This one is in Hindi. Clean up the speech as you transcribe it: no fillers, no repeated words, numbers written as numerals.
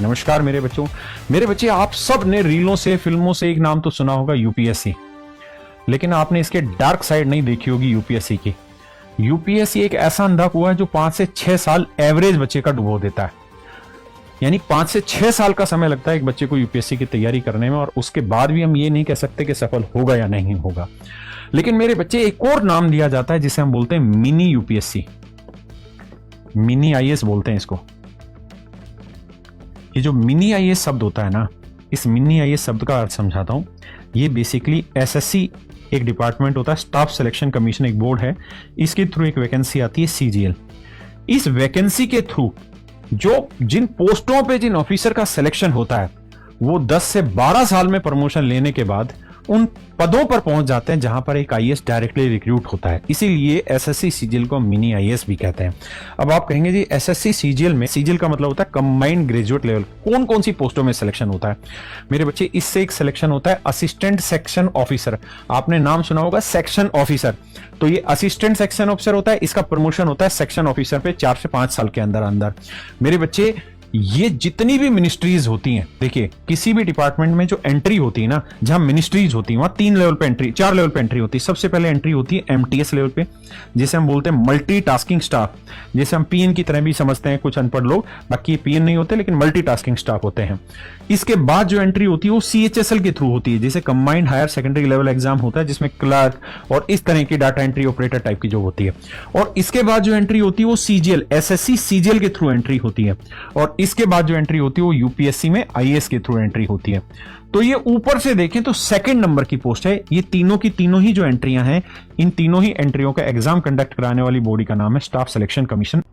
नमस्कार मेरे बच्चों। मेरे बच्चे, आप सब ने रीलों से, फिल्मों से एक नाम तो सुना होगा, यूपीएससी। लेकिन आपने इसके डार्क साइड नहीं देखी होगी यूपीएससी की। यूपीएससी एक ऐसा अंधा कुआं है जो 5 से 6 साल एवरेज बच्चे का डुबो देता है। यानी 5 से 6 साल का समय लगता है एक बच्चे को यूपीएससी की तैयारी करने में, और उसके बाद भी हम ये नहीं कह सकते कि सफल होगा या नहीं होगा। लेकिन मेरे बच्चे, एक और नाम दिया जाता है जिसे हम बोलते हैं मिनी यूपीएससी, मिनी आईएएस बोलते हैं इसको। ये जो मिनी आईएएस शब्द होता है ना, इस मिनी आईएएस शब्द का अर्थ समझाता हूं। ये बेसिकली एसएससी एक डिपार्टमेंट होता है, स्टाफ सिलेक्शन कमीशन एक बोर्ड है, इसके थ्रू एक वैकेंसी आती है सीजीएल। इस वैकेंसी के थ्रू जो जिन पोस्टों पे जिन ऑफिसर का सिलेक्शन होता है, वो 10 से 12 साल में प्रमोशन लेने के बाद उन पदों पर पहुंच जाते हैं जहां पर एक आईएएस डायरेक्टली रिक्रूट होता है। इसीलिए एसएससी सीजीएल को मिनी आईएएस भी कहते हैं। अब आप कहेंगे जी, एसएससी सीजीएल में, सीजीएल का मतलब होता है कंबाइंड ग्रेजुएट लेवल, कौन कौन सी पोस्टों में सिलेक्शन होता है? मेरे बच्चे, इससे एक सिलेक्शन होता है असिस्टेंट सेक्शन ऑफिसर। आपने नाम सुना होगा सेक्शन ऑफिसर, तो ये असिस्टेंट सेक्शन ऑफिसर होता है। इसका प्रमोशन होता है सेक्शन ऑफिसर पे 4 से 5 साल के अंदर अंदर। मेरे बच्चे, ये जितनी भी मिनिस्ट्रीज होती हैं, देखिए किसी भी डिपार्टमेंट में जो एंट्री होती है ना, जहां मिनिस्ट्रीज होती है वहां 3 लेवल पे एंट्री, 4 लेवल पे एंट्री होती है। सबसे पहले एंट्री होती है एमटीएस लेवल पे, जिसे हम बोलते हैं मल्टीटास्किंग स्टाफ, जिसे हम पीएन की तरह भी समझते हैं कुछ अनपढ़ लोग, बाकी पीएन नहीं होते लेकिन मल्टीटास्किंग स्टाफ होते हैं। इसके बाद जो एंट्री होती है वो सीएचएसएल के थ्रू होती है, जिसे combined higher secondary level exam होता है, जिसमें क्लर्क और इस तरह की डाटा एंट्री ऑपरेटर टाइप की जो होती है। और इसके बाद जो एंट्री होती है वो सीजीएल, एसएससी सीजीएल के थ्रू एंट्री होती है। और इसके बाद जो एंट्री होती है वो यूपीएससी में आईएएस के थ्रू एंट्री होती है। तो ये ऊपर से देखें तो सेकंड नंबर की पोस्ट है। ये तीनों की तीनों ही जो एंट्रियां हैं, इन तीनों ही एंट्रियों का एग्जाम कंडक्ट कराने वाली बॉडी का नाम है स्टाफ सिलेक्शन कमीशन।